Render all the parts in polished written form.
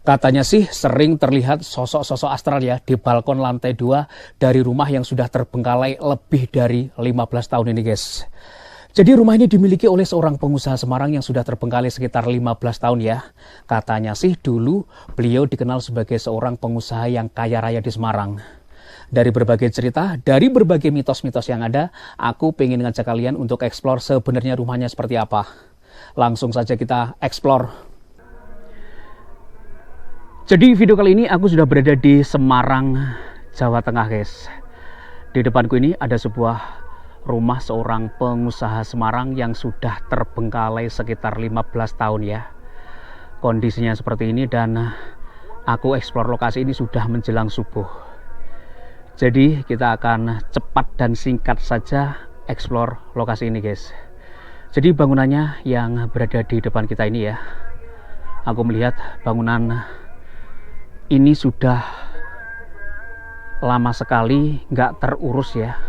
Katanya sih sering terlihat sosok-sosok astral ya di balkon lantai 2 dari rumah yang sudah terbengkalai lebih dari 15 tahun ini guys. Jadi rumah ini dimiliki oleh seorang pengusaha Semarang yang sudah terbengkalai sekitar 15 tahun ya. Katanya sih dulu beliau dikenal sebagai seorang pengusaha yang kaya raya di Semarang. Dari berbagai cerita, dari berbagai mitos-mitos yang ada, aku pengen ngajak kalian untuk eksplor sebenarnya rumahnya seperti apa. Langsung saja kita eksplor. Jadi video kali ini aku sudah berada di Semarang, Jawa Tengah guys. Di depanku ini ada sebuah rumah seorang pengusaha Semarang yang sudah terbengkalai sekitar 15 tahun ya. Kondisinya seperti ini dan aku eksplor lokasi ini sudah menjelang subuh. Jadi kita akan cepat dan singkat saja eksplor lokasi ini guys. Jadi bangunannya yang berada di depan kita ini ya. Aku melihat bangunan ini sudah lama sekali nggak terurus ya,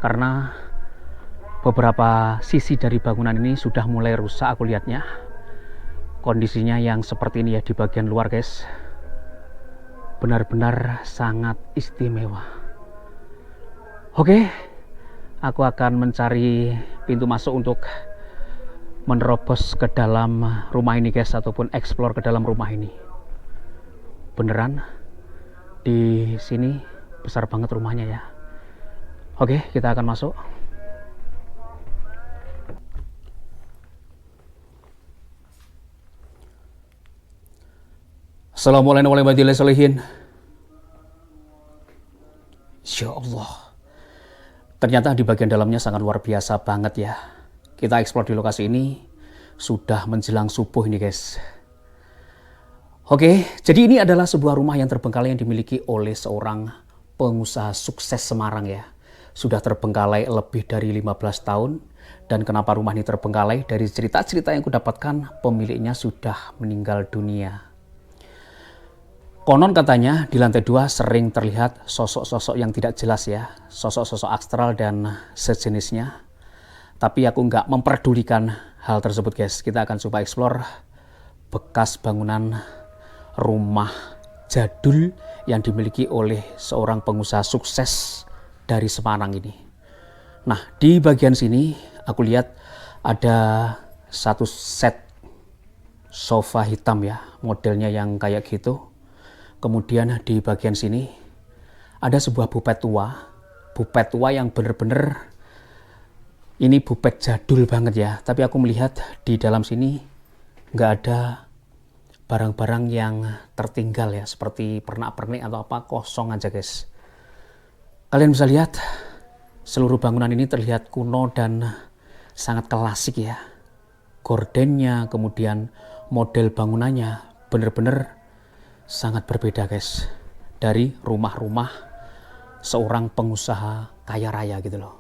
karena beberapa sisi dari bangunan ini sudah mulai rusak. Aku lihatnya kondisinya yang seperti ini ya di bagian luar guys, benar-benar sangat istimewa. Oke, aku akan mencari pintu masuk untuk menerobos ke dalam rumah ini guys, ataupun eksplor ke dalam rumah ini. Beneran di sini besar banget rumahnya ya. Oke, kita akan masuk. Assalamualaikum warahmatullahi wabarakatuh. Ya Allah, ternyata di bagian dalamnya sangat luar biasa banget ya. Kita eksplor di lokasi ini sudah menjelang subuh ini guys. Oke, jadi ini adalah sebuah rumah yang terbengkalai yang dimiliki oleh seorang pengusaha sukses Semarang ya. Sudah terbengkalai lebih dari 15 tahun. Dan kenapa rumah ini terbengkalai? Dari cerita-cerita yang kudapatkan, pemiliknya sudah meninggal dunia. Konon katanya di lantai 2 sering terlihat sosok-sosok yang tidak jelas ya. Sosok-sosok astral dan sejenisnya. Tapi aku nggak memperdulikan hal tersebut guys. Kita akan coba eksplor bekas bangunan rumah jadul yang dimiliki oleh seorang pengusaha sukses dari Semarang ini. Nah, di bagian sini aku lihat ada satu set sofa hitam ya, modelnya yang kayak gitu. Kemudian di bagian sini ada sebuah bupet tua yang bener-bener ini bupet jadul banget ya. Tapi aku melihat di dalam sini nggak ada barang-barang yang tertinggal ya, seperti pernak-pernik atau apa, kosong aja guys. Kalian bisa lihat seluruh bangunan ini terlihat kuno dan sangat klasik ya. Gordennya, kemudian model bangunannya bener-bener sangat berbeda guys dari rumah-rumah seorang pengusaha kaya raya gitu loh.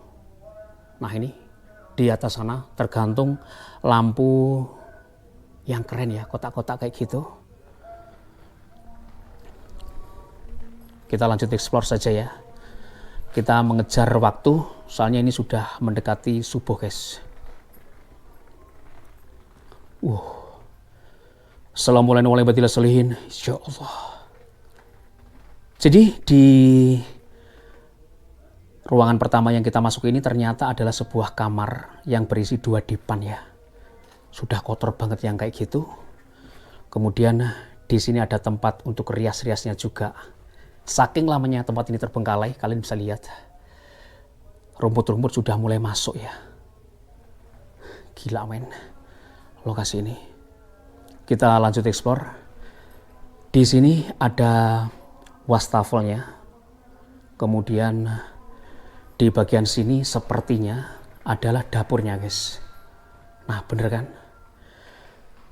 Nah ini di atas sana tergantung lampu yang keren ya, kotak-kotak kayak gitu. Kita lanjut explore saja ya. Kita mengejar waktu, soalnya ini sudah mendekati subuh guys. Assalamualaikum warahmatullahi wabarakatuh. Ya Allah. Jadi di ruangan pertama yang kita masuk ini ternyata adalah sebuah kamar yang berisi 2 dipan ya. Sudah kotor banget yang kayak gitu. Kemudian di sini ada tempat untuk rias-riasnya juga. Saking lamanya tempat ini terbengkalai, kalian bisa lihat rumput-rumput sudah mulai masuk ya. Gila men, lokasi ini. Kita lanjut explore. Di sini ada wastafelnya. Kemudian di bagian sini sepertinya adalah dapurnya guys. Nah bener kan?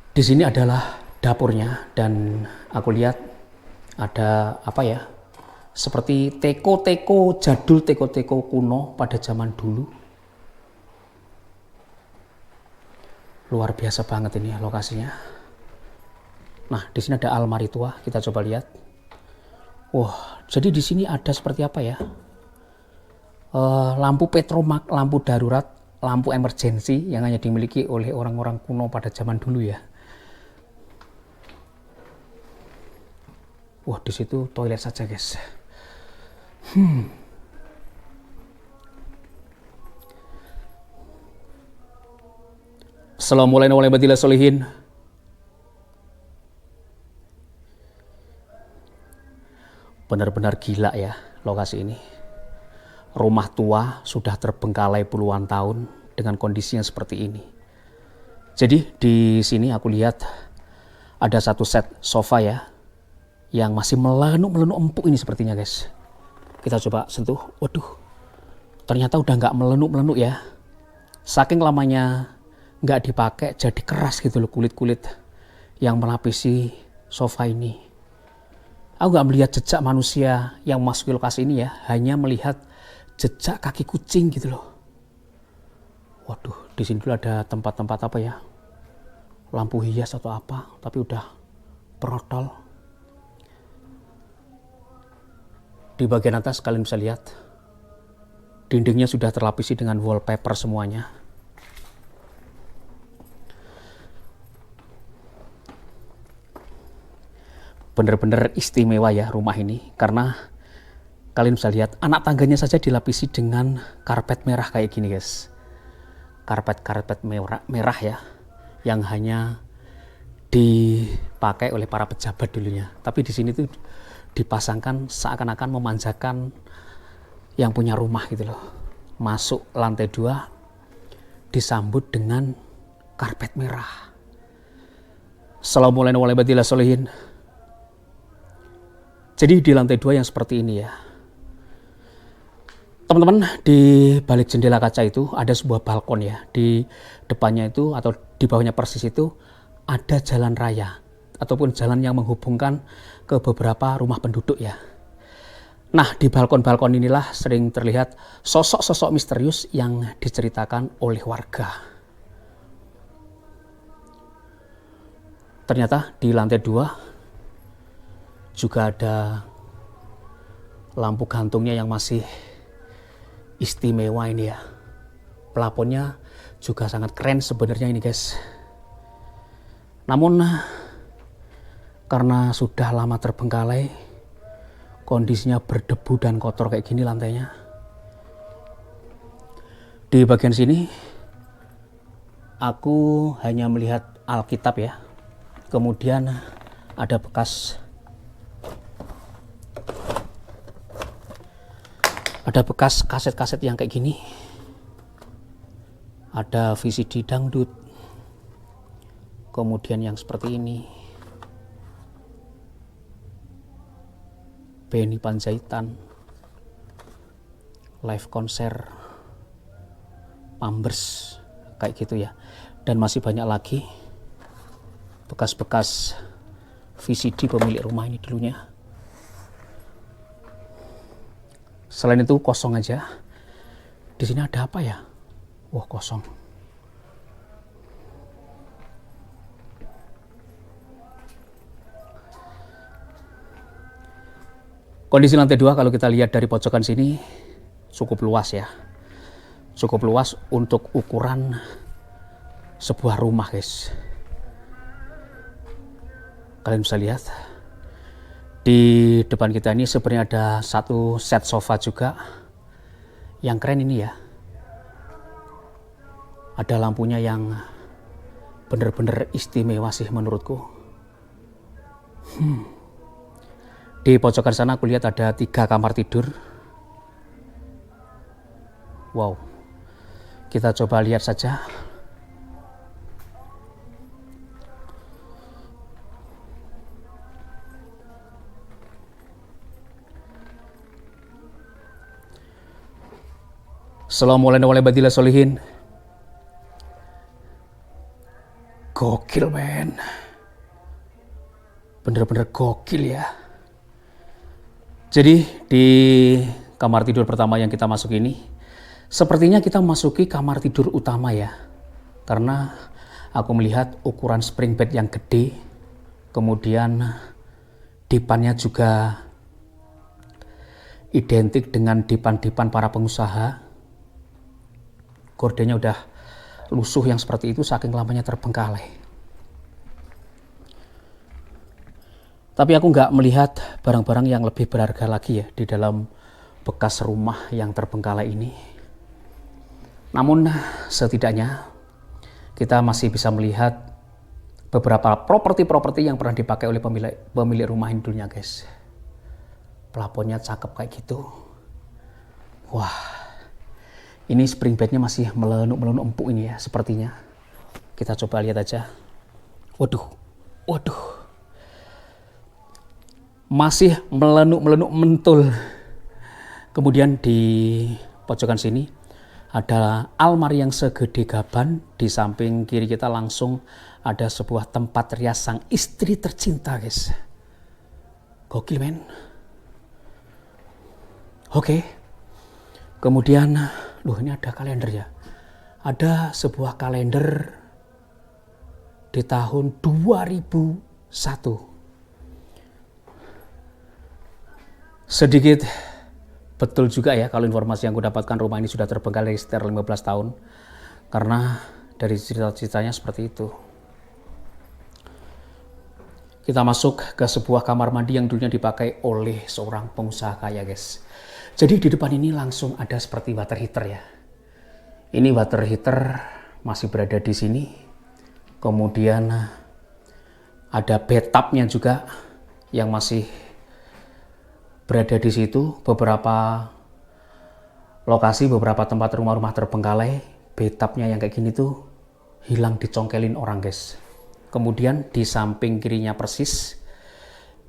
Di sini adalah dapurnya dan aku lihat ada apa ya? Seperti teko-teko jadul, teko-teko kuno pada zaman dulu. Luar biasa banget ini lokasinya. Nah, di sini ada almari tua, kita coba lihat. Wah, jadi di sini ada seperti apa ya? Lampu petromak, lampu darurat, lampu emergensi yang hanya dimiliki oleh orang-orang kuno pada zaman dulu ya. Wah, di situ toilet saja, guys. Assalamualaikum warahmatullahi wabarakatuh. Benar-benar gila ya lokasi ini. Rumah tua sudah terbengkalai puluhan tahun dengan kondisi yang seperti ini. Jadi di sini aku lihat ada satu set sofa ya yang masih melenuk-melenuk empuk ini sepertinya, guys. Kita coba sentuh. Waduh, ternyata udah nggak melenuk-melenuk ya. Saking lamanya nggak dipakai jadi keras gitu loh kulit-kulit yang melapisi sofa ini. Aku nggak melihat jejak manusia yang masuk ke lokasi ini ya, hanya melihat jejak kaki kucing gitu loh. Waduh, di sini dulu ada tempat-tempat apa ya, lampu hias atau apa, tapi udah protol. Di bagian atas kalian bisa lihat dindingnya sudah terlapisi dengan wallpaper semuanya. Bener-bener istimewa ya rumah ini, karena kalian bisa lihat anak tangganya saja dilapisi dengan karpet merah kayak gini, guys. Karpet merah ya, yang hanya dipakai oleh para pejabat dulunya. Tapi di sini tuh dipasangkan seakan-akan memanjakan yang punya rumah gitu loh. Masuk lantai 2 disambut dengan karpet merah. Assalamualaikum warahmatullahi wabarakatuh. Jadi di lantai 2 yang seperti ini ya. Teman-teman, di balik jendela kaca itu ada sebuah balkon ya. Di depannya itu atau di bawahnya persis itu ada jalan raya ataupun jalan yang menghubungkan ke beberapa rumah penduduk ya. Nah, di balkon-balkon inilah sering terlihat sosok-sosok misterius yang diceritakan oleh warga. Ternyata di lantai 2 juga ada lampu gantungnya yang masih istimewa ini ya. Plafonnya juga sangat keren sebenarnya ini, guys. Namun karena sudah lama terbengkalai, kondisinya berdebu dan kotor kayak gini lantainya. Di bagian sini aku hanya melihat Alkitab ya. Kemudian ada bekas kaset-kaset yang kayak gini. Ada VCD dangdut. Kemudian yang seperti ini. Benny Panjaitan. Live konser. Pampers. Kayak gitu ya. Dan masih banyak lagi bekas-bekas VCD pemilik rumah ini dulunya. Selain itu kosong aja. Di sini ada apa ya? Wah, kosong. Kondisi lantai 2 kalau kita lihat dari pojokan sini cukup luas ya. Cukup luas untuk ukuran sebuah rumah, guys. Kalian bisa lihat di depan kita ini sebenarnya ada satu set sofa juga yang keren ini ya. Ada lampunya yang bener-bener istimewa sih menurutku. Di pojokan sana aku lihat ada 3 kamar tidur. Wow, kita coba lihat saja. Assalamualaikum warahmatullahi wabarakatuh. Gokil, men. Bener-bener gokil ya. Jadi di kamar tidur pertama yang kita masuk ini, sepertinya kita masuki kamar tidur utama ya. Karena aku melihat ukuran spring bed yang gede. Kemudian dipannya juga identik dengan dipan-dipan para pengusaha. Gordenya udah lusuh yang seperti itu saking lamanya terbengkalai. Tapi aku nggak melihat barang-barang yang lebih berharga lagi ya di dalam bekas rumah yang terbengkalai ini. Namun setidaknya kita masih bisa melihat beberapa properti-properti yang pernah dipakai oleh pemilik rumah ini dulunya guys. Plafonnya cakep kayak gitu. Wah, ini spring bednya masih melenuk-melenuk empuk ini ya sepertinya. Kita coba lihat aja. Waduh. Masih melenuk-melenuk mentul. Kemudian di pojokan sini ada almari yang segede gaban. Di samping kiri kita langsung ada sebuah tempat rias sang istri tercinta guys. Gokil men. Oke. Kemudian, ini ada kalender ya. Ada sebuah kalender di tahun 2001. Sedikit betul juga ya kalau informasi yang aku dapatkan rumah ini sudah terbengkalai sekitar 15 tahun. Karena dari cerita-ceritanya seperti itu. Kita masuk ke sebuah kamar mandi yang dulunya dipakai oleh seorang pengusaha kaya guys. Jadi di depan ini langsung ada seperti water heater ya. Ini water heater masih berada di sini. Kemudian ada bathtubnya juga yang masih berada di situ. Beberapa lokasi, beberapa tempat rumah-rumah terbengkalai, bathtubnya yang kayak gini tuh hilang dicongkelin orang guys. Kemudian di samping kirinya persis,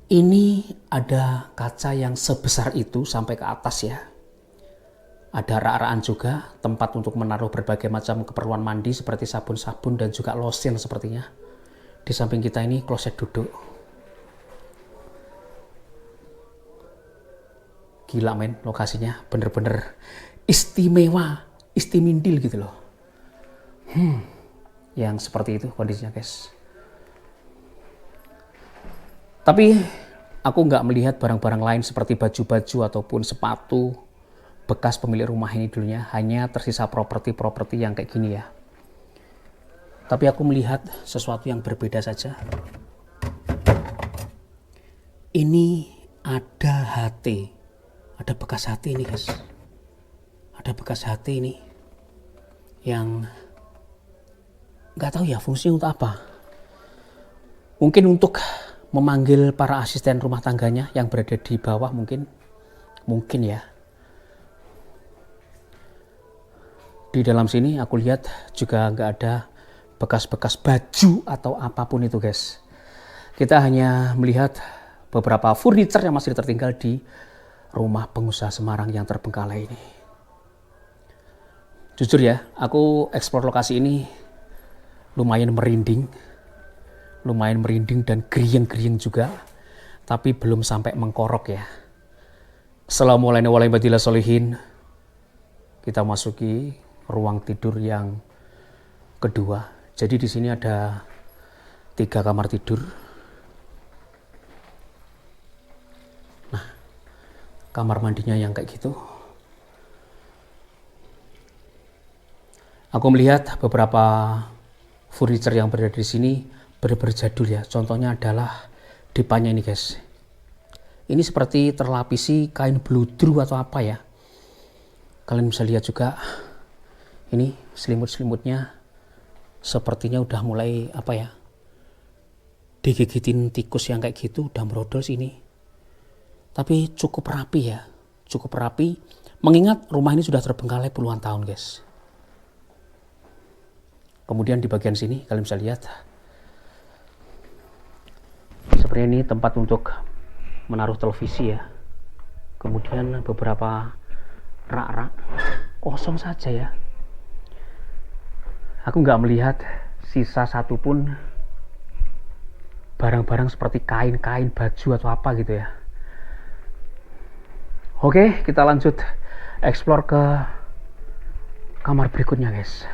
ini ada kaca yang sebesar itu sampai ke atas ya. Ada rak-rakan juga, tempat untuk menaruh berbagai macam keperluan mandi seperti sabun-sabun dan juga lotion sepertinya. Di samping kita ini kloset duduk. Gila men, lokasinya bener-bener istimewa, istimindil gitu loh. Yang seperti itu kondisinya guys. Tapi aku nggak melihat barang-barang lain seperti baju-baju ataupun sepatu bekas pemilik rumah ini dulunya. Hanya tersisa properti-properti yang kayak gini ya. Tapi aku melihat sesuatu yang berbeda saja. Ini ada HT. Ada bekas HT ini guys. Ada bekas HT ini. Yang nggak tahu ya fungsinya untuk apa. Mungkin untuk memanggil para asisten rumah tangganya yang berada di bawah mungkin ya. Di dalam sini aku lihat juga nggak ada bekas-bekas baju atau apapun itu guys. Kita hanya melihat beberapa furniture yang masih tertinggal di rumah pengusaha Semarang yang terbengkalai ini. Jujur ya, aku eksplor lokasi ini lumayan merinding dan geriang-geriang juga, tapi belum sampai mengkorok ya. Assalamualaikum warahmatullahi wabarakatuh. Kita masuki ruang tidur yang kedua. Jadi di sini ada 3 kamar tidur. Nah, kamar mandinya yang kayak gitu. Aku melihat beberapa furniture yang berada di sini benar-benar jadul ya. Contohnya adalah depannya ini guys. Ini seperti terlapisi kain bludru atau apa ya. Kalian bisa lihat juga. Ini selimut-selimutnya sepertinya udah mulai apa ya. Digigitin tikus yang kayak gitu, udah merodol sini. Tapi cukup rapi ya. Cukup rapi. Mengingat rumah ini sudah terbengkalai puluhan tahun guys. Kemudian di bagian sini kalian bisa lihat. Seperti ini tempat untuk menaruh televisi ya. Kemudian beberapa rak-rak kosong saja ya. Aku nggak melihat sisa satupun barang-barang seperti kain-kain, baju atau apa gitu ya. Oke, kita lanjut explore ke kamar berikutnya guys.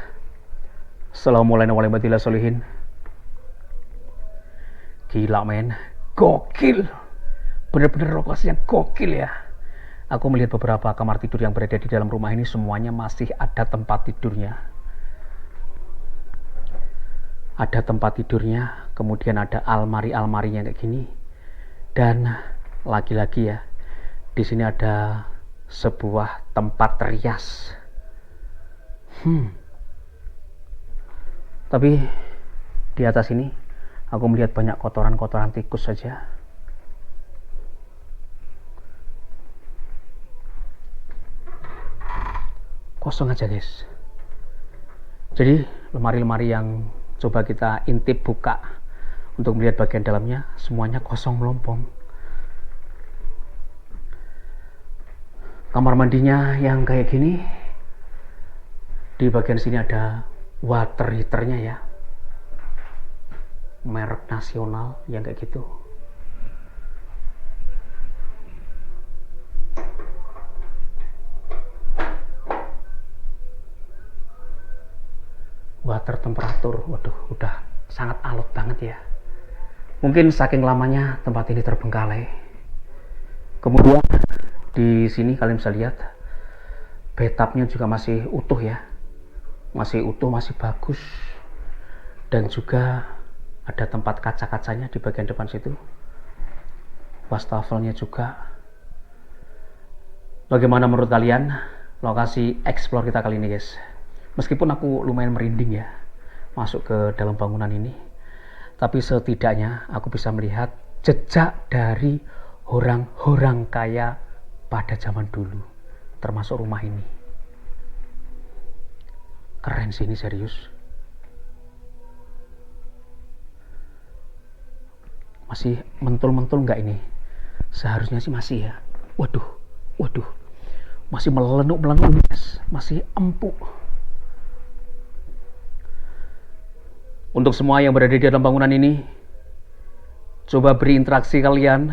Assalamualaikum warahmatullahi wabarakatuh. Gila men, gokil. Bener-bener lokasinya gokil ya. Aku melihat beberapa kamar tidur yang berada di dalam rumah ini semuanya masih ada tempat tidurnya. Ada tempat tidurnya, kemudian ada almari-almarinya kayak gini. Dan lagi-lagi ya, di sini ada sebuah tempat rias. Tapi di atas ini aku melihat banyak kotoran-kotoran tikus saja. Kosong aja guys. Jadi lemari-lemari yang coba kita intip buka untuk melihat bagian dalamnya, semuanya kosong melompong. Kamar mandinya yang kayak gini, di bagian sini ada water heaternya ya, merek nasional yang kayak gitu. Water temperatur, waduh, udah sangat alot banget ya. Mungkin saking lamanya tempat ini terbengkalai. Kemudian di sini kalian bisa lihat bathtubnya juga masih utuh ya, masih utuh, masih bagus. Dan juga ada tempat kaca-kacanya di bagian depan situ. Wastafelnya juga. Bagaimana menurut kalian lokasi explore kita kali ini guys? Meskipun aku lumayan merinding ya masuk ke dalam bangunan ini, tapi setidaknya aku bisa melihat jejak dari orang-orang kaya pada zaman dulu, termasuk rumah ini. Keren sih ini, serius. Masih mentul-mentul nggak ini? Seharusnya sih masih ya. Waduh, masih melenuk-melenuk guys, masih empuk. Untuk semua yang berada di dalam bangunan ini, coba beri interaksi kalian.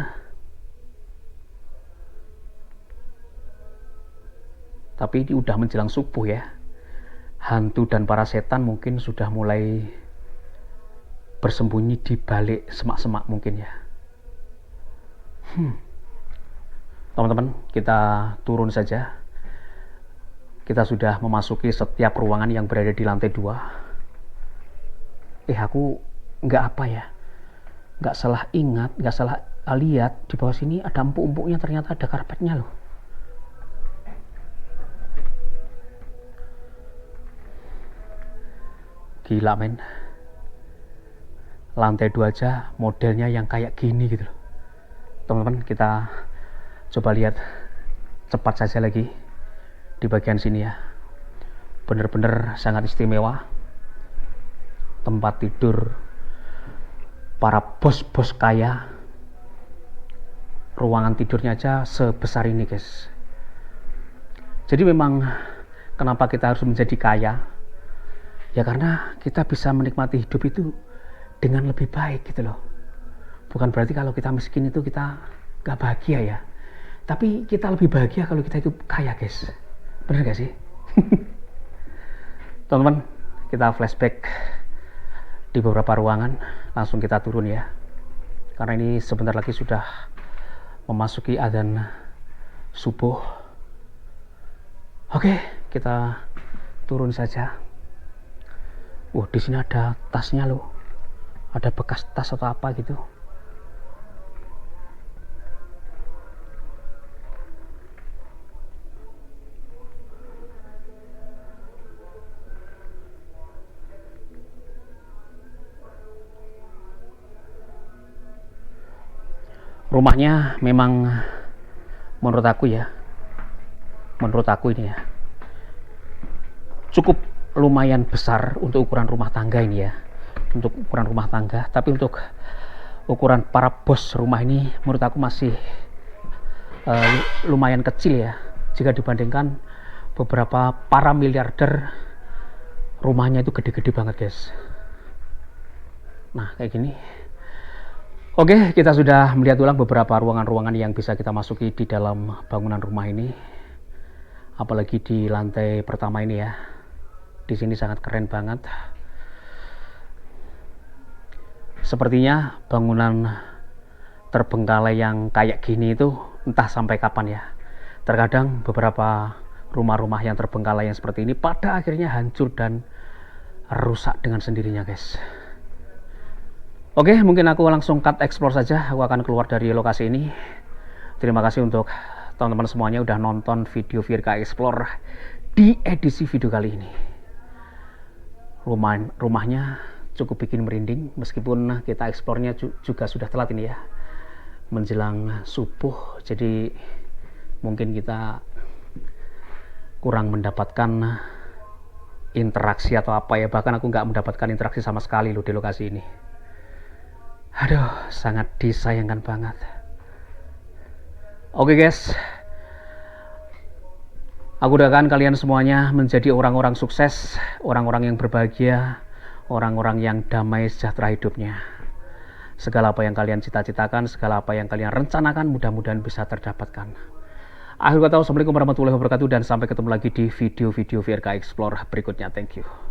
Tapi ini udah menjelang subuh ya. Hantu dan para setan mungkin sudah mulai bersembunyi di balik semak-semak mungkin ya. Teman-teman, kita turun saja. Kita sudah memasuki setiap ruangan yang berada di lantai 2. Aku nggak salah ingat, nggak salah lihat, di bawah sini ada empuk-empuknya, ternyata ada karpetnya loh. Gila men, lantai 2 aja modelnya yang kayak gini gitu loh. Teman-teman, kita coba lihat cepat saja lagi di bagian sini ya. Bener-bener sangat istimewa. Tempat tidur para bos-bos kaya. Ruangan tidurnya aja sebesar ini guys. Jadi memang kenapa kita harus menjadi kaya? Ya karena kita bisa menikmati hidup itu dengan lebih baik gitu loh. Bukan berarti kalau kita miskin itu kita gak bahagia ya. Tapi kita lebih bahagia kalau kita itu kaya guys. Bener gak sih? Teman-teman, kita flashback di beberapa ruangan, langsung kita turun ya, karena ini sebentar lagi sudah memasuki adzan subuh. Oke, kita turun saja. Di sini ada tasnya loh, ada bekas tas atau apa gitu. Rumahnya memang menurut aku ini ya cukup lumayan besar untuk ukuran rumah tangga ini ya, untuk ukuran rumah tangga. Tapi untuk ukuran para bos rumah ini menurut aku masih lumayan kecil ya, jika dibandingkan beberapa para miliarder rumahnya itu gede-gede banget guys. Nah kayak gini. Oke, kita sudah melihat ulang beberapa ruangan-ruangan yang bisa kita masuki di dalam bangunan rumah ini. Apalagi di lantai pertama ini ya. Di sini sangat keren banget. Sepertinya bangunan terbengkalai yang kayak gini itu entah sampai kapan ya. Terkadang beberapa rumah-rumah yang terbengkalai yang seperti ini pada akhirnya hancur dan rusak dengan sendirinya guys. Oke, mungkin aku langsung cut explore saja. Aku akan keluar dari lokasi ini. Terima kasih untuk teman-teman semuanya udah nonton video Virka Explore di edisi video kali ini. Rumahnya cukup bikin merinding, meskipun kita eksplornya juga sudah telat ini ya, menjelang subuh, jadi mungkin kita kurang mendapatkan interaksi atau apa ya, bahkan aku nggak mendapatkan interaksi sama sekali loh di lokasi ini. Aduh, sangat disayangkan banget. Oke guys, aku doakan kalian semuanya menjadi orang-orang sukses, orang-orang yang berbahagia, orang-orang yang damai sejahtera hidupnya. Segala apa yang kalian cita-citakan, segala apa yang kalian rencanakan, mudah-mudahan bisa terdapatkan. Akhir kata, wassalamualaikum warahmatullahi wabarakatuh, dan sampai ketemu lagi di video-video VRK Explore berikutnya. Thank you.